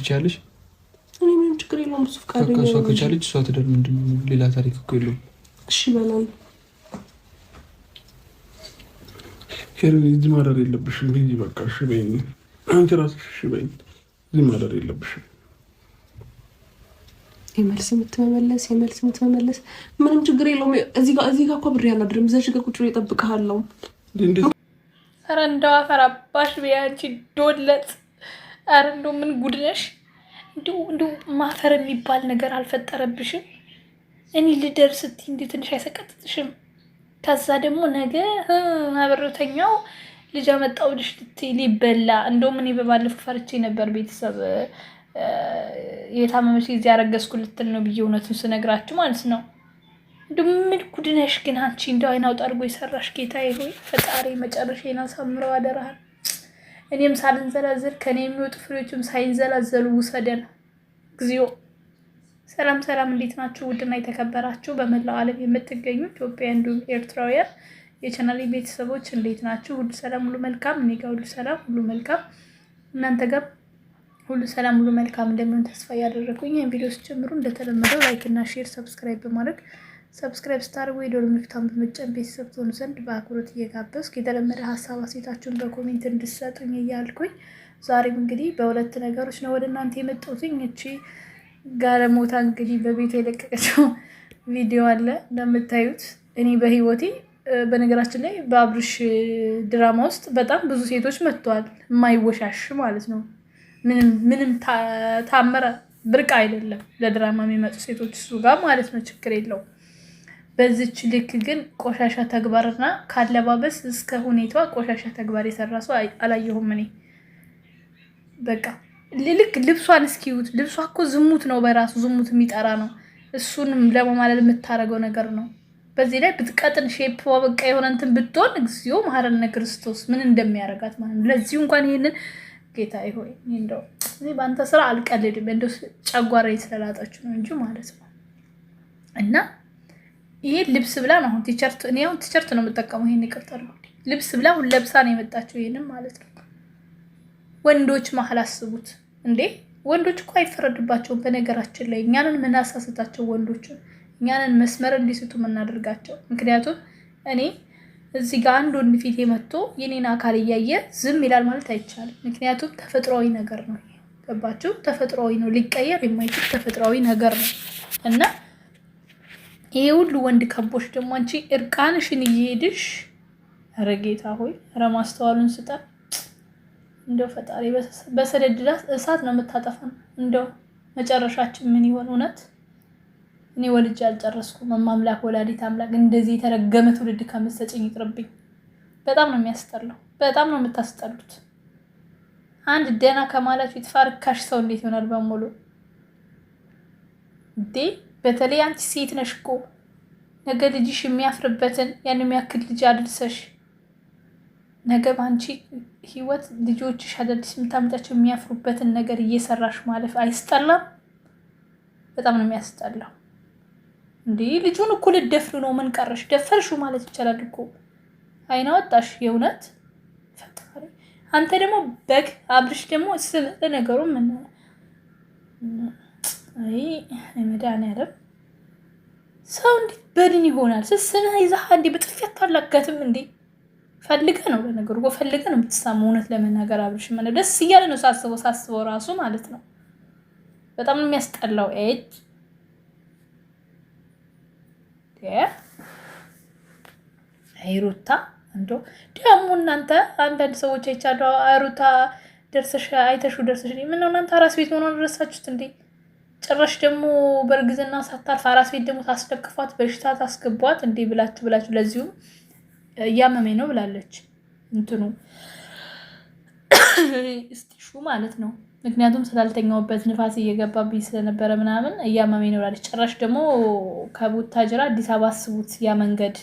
ትችያለሽ? እኔ ምንም ችግር የለውም። እሱ ፈቃደኛ ነው። እሷ ከቻለች እሷ ትደር። ምንድን ነው ሌላ ታሪክ እኮ የለውም። እሺ በላን። ሄለን እዚህ ማደር የለብሽም። ቢዚ በቃ እሺ በይኝ። አንቺ እራስሽ እሺ በይኝ። እዚህ ማደር የለብሽም። የመልስ የምትመመለስ ምንም ችግር የለውም። እዚህ ጋር እኮ ብሬ አላድርም። እዛች ጋር ቁጭ ብዬ እጠብቅሃለሁ። ኧረ እንደው አፈር አባሽ ቢያንቺ ዶለት። ኧረ እንደው ምን ጉድ ነሽ? እንደው ማፈር የሚባል ነገር አልፈጠረብሽም? እኔ ልደርስ ስትይ እንዴ ትንሽ አይሰቀጥጥሽም? ከዛ ደግሞ ነገ ማበረተኛው ልጅ አመጣሁልሽ ልትይ ሊበላ። እንደውም እኔ በባለፈው ፈርቼ ነበር ቤተሰብ የታመመች ጊዜ ያረገዝኩ ልትል ነው ብዬ እውነቱን ስነግራችሁ ማለት ነው። እንደው ምን ጉድ ነሽ ግን አንቺ! እንደው አይን አውጣ አድርጎ የሰራሽ ጌታዬ ሆይ ፈጣሪ መጨረሻዬን አሳምረው አደራህን። እኔም ሳልንዘላዘል ከኔ የሚወጡ ፍሬዎችም ሳይንዘላዘሉ ውሰደን እግዚኦ። ሰላም ሰላም፣ እንዴት ናችሁ? ውድና የተከበራችሁ በመላው ዓለም የምትገኙ ኢትዮጵያ እንዲሁም ኤርትራውያን የቻናሌ ቤተሰቦች እንዴት ናችሁ? ሁሉ ሰላም ሁሉ መልካም። እኔ ጋር ሁሉ ሰላም ሁሉ መልካም፣ እናንተ ጋር ሁሉ ሰላም ሁሉ መልካም እንደሚሆን ተስፋ እያደረኩኝ ይህን ቪዲዮ ስጀምሩ እንደተለመደው ላይክ እና ሼር ሰብስክራይብ በማድረግ ሰብስክራይብ ስታደርጉ የደወል ምልክቱን በመጫን ቤተሰብ ትሆኑ ዘንድ በአክብሮት እየጋበዝኩ የተለመደ ሀሳብ አስተያየታችሁን በኮሜንት እንድትሰጡኝ እያልኩኝ ዛሬም እንግዲህ በሁለት ነገሮች ነው ወደ እናንተ የመጣሁት። እቺ ጋለሞታ እንግዲህ በቤቱ የለቀቀችው ቪዲዮ አለ እንደምታዩት። እኔ በህይወቴ በነገራችን ላይ በአብርሽ ድራማ ውስጥ በጣም ብዙ ሴቶች መጥተዋል፣ የማይወሻሽ ማለት ነው። ምንም ታመረ ብርቅ አይደለም ለድራማ የሚመጡ ሴቶች እሱ ጋር ማለት ነው፣ ችግር የለውም። በዚች ልክ ግን ቆሻሻ ተግባርና ካለባበስ እስከ ሁኔታዋ ቆሻሻ ተግባር የሰራ ሰው አላየሁም እኔ። በቃ ልክ ልብሷን እስኪዩት። ልብሷ እኮ ዝሙት ነው፣ በራሱ ዝሙት የሚጠራ ነው። እሱንም ለማማለል የምታደርገው ነገር ነው። በዚህ ላይ ብትቀጥን ሼፕ በቃ የሆነ እንትን ብትሆን እግዚኦ መሐረነ ክርስቶስ ምን እንደሚያደርጋት ማለት ነው። ለዚሁ እንኳን ይሄንን ጌታ ሆይ እንደው እኔ በአንተ ስራ አልቀልድም፣ እንደው ጨጓራዬ ስለላጣችሁ ነው እንጂ ማለት ነው። እና ይሄ ልብስ ብላ ነው አሁን ቲሸርት፣ እኔ አሁን ቲሸርት ነው የምጠቀመው። ይሄን ይቅርታ ነው ልብስ ብላ አሁን ለብሳ ነው የመጣችው ይሄንን ማለት ነው። ወንዶች መሀል አስቡት እንዴ! ወንዶች እኮ አይፈረድባቸውም በነገራችን ላይ። እኛንን ምናሳስታቸው ወንዶችን፣ እኛንን መስመር እንዲስቱ የምናደርጋቸው። ምክንያቱም እኔ እዚህ ጋር አንድ ወንድ ፊት መጥቶ የኔን አካል እያየ ዝም ይላል ማለት አይቻልም። ምክንያቱም ተፈጥሯዊ ነገር ነው። ገባችሁ? ተፈጥሯዊ ነው፣ ሊቀየር የማይችል ተፈጥሯዊ ነገር ነው። እና ይሄ ሁሉ ወንድ ከቦሽ ደግሞ አንቺ እርቃንሽን እየሄድሽ፣ ኧረ ጌታ ሆይ ኧረ ማስተዋሉን ስጠን። እንደው ፈጣሪ በሰደድላት እሳት ነው የምታጠፋን። እንደው መጨረሻችን ምን ይሆን እውነት? እኔ ወልጄ አልጨረስኩም። አምላክ ወላዲት አምላክ እንደዚህ የተረገመ ትውልድ ከምትሰጪኝ ይቅርብኝ። በጣም ነው የሚያስጠላው። በጣም ነው የምታስጠሉት። አንድ ደና ከማለት ፊት ፋርካሽ ሰው እንዴት ይሆናል በሙሉ እንዴ? በተለይ አንቺ ሴት ነሽ እኮ ነገ ልጅሽ የሚያፍርበትን ያን የሚያክል ልጅ አድርሰሽ ነገ በአንቺ ህይወት ልጆችሽ አዳዲስ የምታመጣቸው የሚያፍሩበትን ነገር እየሰራሽ ማለፍ አይስጠላም? በጣም ነው የሚያስጠላው። እንዴ ልጁን እኮ ልትደፍሩ ነው። ምን ቀረሽ? ደፈርሽው ማለት ይቻላል እኮ። አይና ወጣሽ የእውነት ፈጣሪ። አንተ ደግሞ በግ አብርሽ ደግሞ ስም ለነገሩ ምን አይ መድኃኒዓለም ሰው እንዴት በድን ይሆናል? ስስምህ ይዛህ እንዴ በጥፊያት ታላጋትም እንዴ? ፈልገህ ነው ለነገሩ እኮ ፈልገህ ነው የምትሳመው። እውነት ለመናገር አብርሽ ማለት ደስ እያለ ነው ሳስበው ራሱ ማለት ነው። በጣም ነው የሚያስጠላው። አይሩታ እንደው ደግሞ እናንተ አንዳንድ ሰዎች አይቻለሁ። አይሩታ ደርሰሽ ምን ነው እናንተ አራስ ቤት ሆኖ ደረሳችሁት እንዴ? ጭራሽ ደግሞ በእርግዝና ሳታርፍ አራስ ቤት ደግሞ ታስደቅፏት፣ በሽታ ታስገቧት እንዴ ብላችሁ ለዚሁ እያመመኝ ነው ብላለች። እንትኑ እስቲሹ ማለት ነው። ምክንያቱም ስላልተኛውበት ንፋስ እየገባብኝ ስለነበረ ምናምን እያመመኝ ነው ብላለች። ጭራሽ ደግሞ ከቡታጅራ አዲስ አበባ አስቡት፣ ያ መንገድ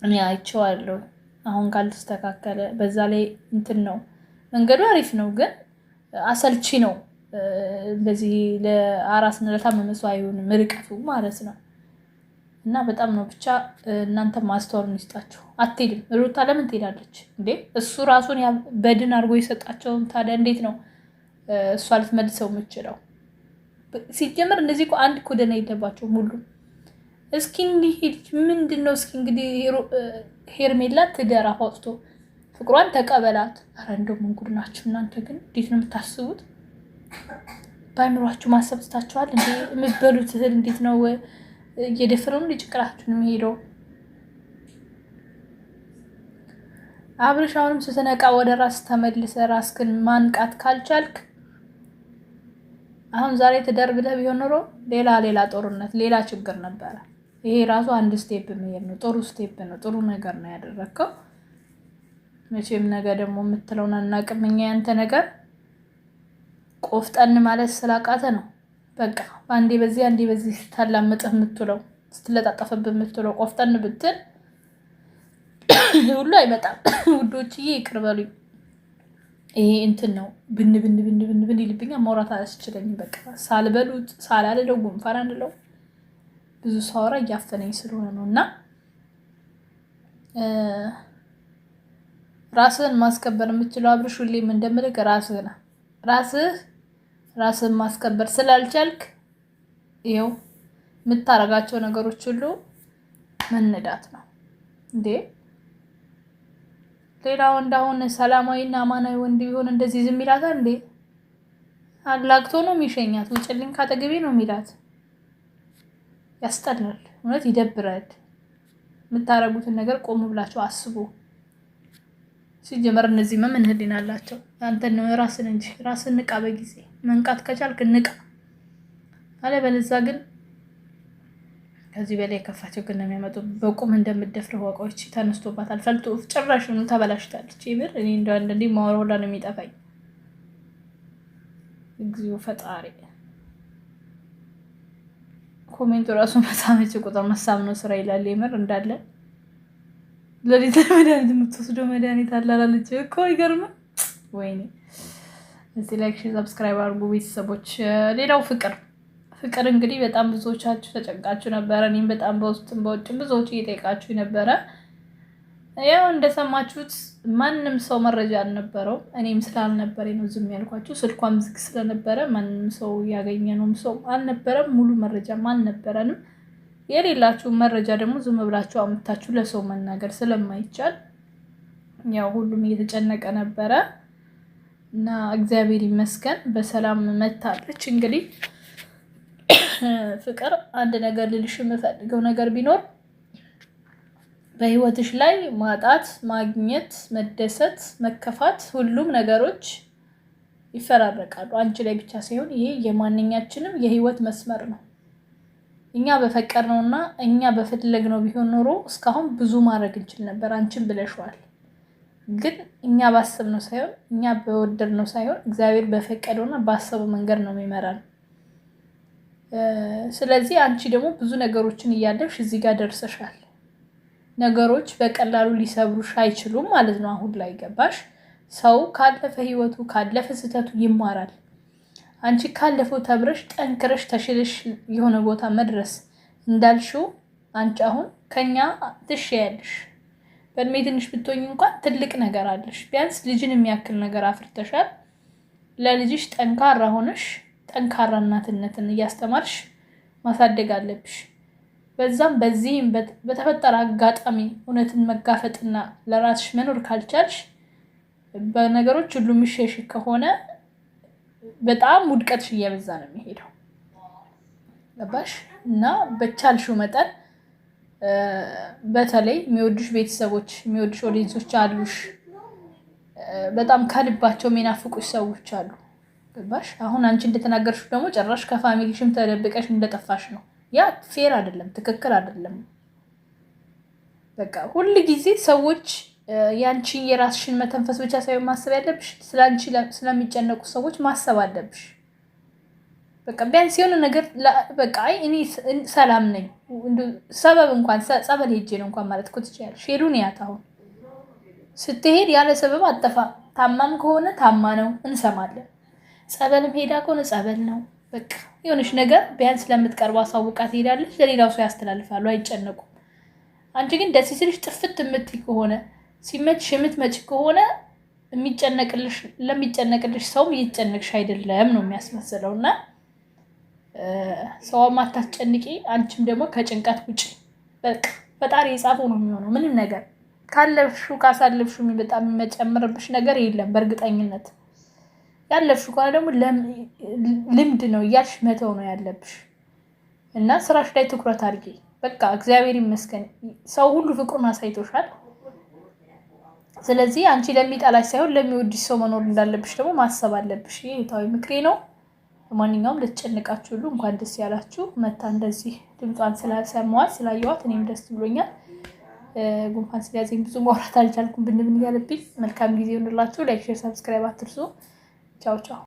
እኔ አይቼዋለሁ። አሁን ካልተስተካከለ በዛ ላይ እንትን ነው መንገዱ አሪፍ ነው፣ ግን አሰልቺ ነው። እንደዚህ ለአራስና ለታመመ ሰው አይሆንም ርቀቱ ማለት ነው። እና በጣም ነው ብቻ እናንተ ማስተዋሉን ይስጣችሁ። አትሄድም ሩታ ለምን ትሄዳለች እንዴ? እሱ ራሱን በድን አድርጎ የሰጣቸውን ታዲያ እንዴት ነው እሷ ልትመልሰው የምችለው። ሲጀመር እንደዚህ እኮ አንድ እኮ ደህና የለባቸውም ሁሉም። እስኪ እንዲህ ምንድነው? እስኪ እንግዲህ ሄርሜላ ትደራ አውጥቶ ፍቅሯን ተቀበላት። ኧረ እንደው ምን ጉድ ናችሁ እናንተ ግን! እንዴት ነው የምታስቡት? በአይምሯችሁ ማሰብ ትታችኋል እንዴ? የምትበሉት እህል እንዴት ነው እየደፈረው ነው ጭንቅላችሁን የሚሄደው? አብርሽ አሁንም ስትነቃ ወደ ራስ ተመልሰ ራስክን ማንቃት ካልቻልክ አሁን ዛሬ ትዳር ብለህ ቢሆን ኖሮ ሌላ ጦርነት ሌላ ችግር ነበረ። ይሄ ራሱ አንድ ስቴፕ መሄድ ነው። ጥሩ ስቴፕ ነው። ጥሩ ነገር ነው ያደረከው። መቼም ነገ ደግሞ የምትለውን አናውቅም እኛ። ያንተ ነገር ቆፍጠን ማለት ስላቃተ ነው። በቃ አንዴ በዚህ ስታላምጥህ የምትውለው ስትለጣጠፍብህ የምትውለው ቆፍጠን ብትል ሁሉ አይመጣም። ውዶችዬ ይቅር በሉኝ። ይሄ እንትን ነው ብን ይልብኛል። ማውራት አያስችለኝም። በቃ ሳልበሉት ሳላልለው ጉንፋን አንለው ብዙ ሳወራ እያፈነኝ ስለሆነ ነው። እና ራስህን ማስከበር የምትችለው አብርሽ ሁሌም እንደምልህ ራስህ ነህ። ራስህን ማስከበር ስላልቻልክ ይኸው የምታረጋቸው ነገሮች ሁሉ መነዳት ነው እንዴ። ሌላ ወንድ አሁን ሰላማዊና አማናዊ ወንድ ቢሆን እንደዚህ ዝም ይላታል እንዴ? አላግቶ ነው የሚሸኛት። ውጭልኝ ካጠገቤ ነው የሚላት። ያስጠላል። እውነት ይደብራል። የምታረጉትን ነገር ቆም ብላችሁ አስቡ። ሲጀመር እነዚህ ምን ህሊና አላቸው? አንተን ራስን እንጂ ራስን ንቃ። በጊዜ መንቃት ከቻልክ ንቃ። አለበለዚያ ግን ከዚህ በላይ የከፋቸው ግን ነው የሚያመጡ። በቁም እንደምትደፍረው ወቃዎች ተነስቶባታል። ፈልጦ ጭራሽኑ ተበላሽታለች። ይብር እኔ እንደው አንዴ ማወራው ሁላ ነው የሚጠፋኝ። እግዚኦ ፈጣሪ። ኮሜንቱ ራሱ መሳመች ቁጥር መሳም ነው ስራ ይላል። ይመር እንዳለ ለሊት መድኃኒት የምትወስደው መድኃኒት አላላለች እኮ ይገርም። ወይኔ እዚህ ላይክ ሰብስክራይብ አድርጉ ቤተሰቦች። ሌላው ፍቅር እንግዲህ በጣም ብዙዎቻችሁ ተጨንቃችሁ ነበረ። እኔም በጣም በውስጥም በውጭም ብዙዎች እየጠየቃችሁ ነበረ። ያው እንደሰማችሁት ማንም ሰው መረጃ አልነበረውም። እኔም ስላልነበረ ነው ዝም ያልኳችሁ። ስልኳም ዝግ ስለነበረ ማንም ሰው ያገኘነውም ሰው አልነበረም። ሙሉ መረጃም አልነበረንም። የሌላችሁ መረጃ ደግሞ ዝም ብላችሁ አምጥታችሁ ለሰው መናገር ስለማይቻል ያው ሁሉም እየተጨነቀ ነበረ እና እግዚአብሔር ይመስገን በሰላም መታለች። እንግዲህ ፍቅር አንድ ነገር ልልሽ የምፈልገው ነገር ቢኖር በህይወትሽ ላይ ማጣት፣ ማግኘት፣ መደሰት፣ መከፋት ሁሉም ነገሮች ይፈራረቃሉ። አንቺ ላይ ብቻ ሳይሆን ይሄ የማንኛችንም የህይወት መስመር ነው። እኛ በፈቀድነውና እኛ በፈለግነው ቢሆን ኖሮ እስካሁን ብዙ ማድረግ እንችል ነበር። አንቺን ብለሽዋል። ግን እኛ ባሰብነው ሳይሆን እኛ በወደድነው ሳይሆን እግዚአብሔር በፈቀደውና ባሰበው መንገድ ነው የሚመራን። ስለዚህ አንቺ ደግሞ ብዙ ነገሮችን እያለሽ እዚህ ጋር ደርሰሻል። ነገሮች በቀላሉ ሊሰብሩሽ አይችሉም ማለት ነው። አሁን ላይ ገባሽ? ሰው ካለፈ ህይወቱ ካለፈ ስህተቱ ይማራል። አንቺ ካለፈው ተብረሽ ጠንክረሽ ተሽለሽ የሆነ ቦታ መድረስ እንዳልሽው አንቺ አሁን ከኛ ትሻያለሽ። በእድሜ ትንሽ ብትሆኝ እንኳን ትልቅ ነገር አለሽ። ቢያንስ ልጅን የሚያክል ነገር አፍርተሻል። ለልጅሽ ጠንካራ ሆነሽ ጠንካራ እናትነትን እያስተማርሽ ማሳደግ አለብሽ። በዛም በዚህም በተፈጠረ አጋጣሚ እውነትን መጋፈጥና ለራስሽ መኖር ካልቻልሽ በነገሮች ሁሉ ምሽሽ ከሆነ በጣም ውድቀትሽ እየበዛ ነው የሚሄደው። ገባሽ? እና በቻልሽው መጠን በተለይ የሚወዱሽ ቤተሰቦች የሚወዱሽ ኦዲየንሶች አሉሽ። በጣም ከልባቸው የሚናፍቁሽ ሰዎች አሉ። ገባሽ? አሁን አንቺ እንደተናገርሽ ደግሞ ጭራሽ ከፋሚሊሽም ተደብቀሽ እንደጠፋሽ ነው። ያ ፌር አይደለም፣ ትክክል አይደለም። በቃ ሁሉ ጊዜ ሰዎች ያንቺ የራስሽን መተንፈስ ብቻ ሳይሆን ማሰብ ያለብሽ ስላንቺ ስለሚጨነቁ ሰዎች ማሰብ አለብሽ። በቃ ቢያንስ የሆነ ነገር በቃ እኔ ሰላም ነኝ ሰበብ እንኳን ጸበል ሄጄ ነው እንኳን ማለት እኮ ትችያለሽ። ሄዱን ያት አሁን ስትሄድ ያለ ሰበብ አጠፋ። ታማም ከሆነ ታማ ነው እንሰማለን። ጸበልም ሄዳ ከሆነ ጸበል ነው። በቃ የሆነሽ ነገር ቢያንስ ለምትቀርባ አሳውቃት ሄዳለች። ለሌላው ሰው ያስተላልፋሉ፣ አይጨነቁም። አንቺ ግን ደስ ሲልሽ ጥፍት የምትይ ከሆነ ሲመችሽ የምትመጪ ከሆነ ለሚጨነቅልሽ ሰውም እየተጨነቅሽ አይደለም ነው የሚያስመስለውና ሰውም አታስጨንቂ፣ አንቺም ደግሞ ከጭንቀት ውጪ። በቃ ፈጣሪ የጻፈው ነው የሚሆነው። ምንም ነገር ካለፍሽው ካሳለፍሽው በጣም የሚጨምርብሽ ነገር የለም በእርግጠኝነት። ያለፍሽው ከሆነ ደግሞ ልምድ ነው እያልሽ መተው ነው ያለብሽ እና ስራሽ ላይ ትኩረት አድርጊ። በቃ እግዚአብሔር ይመስገን ሰው ሁሉ ፍቅሩን አሳይቶሻል። ስለዚህ አንቺ ለሚጠላሽ ሳይሆን ለሚወድሽ ሰው መኖር እንዳለብሽ ደግሞ ማሰብ አለብሽ። ይሄ የታዊ ምክሬ ነው። ለማንኛውም ልትጨንቃችሁ ሁሉ እንኳን ደስ ያላችሁ። መታ እንደዚህ ድምጿን ስላሰማዋት ስላየዋት እኔም ደስ ብሎኛል። ጉንፋን ስለያዘኝ ብዙ ማውራት አልቻልኩም ብንብን እያለብኝ። መልካም ጊዜ ይሁንላችሁ። ላይክ፣ ሼር፣ ሰብስክራይብ አትርሱ። ቻው ቻው።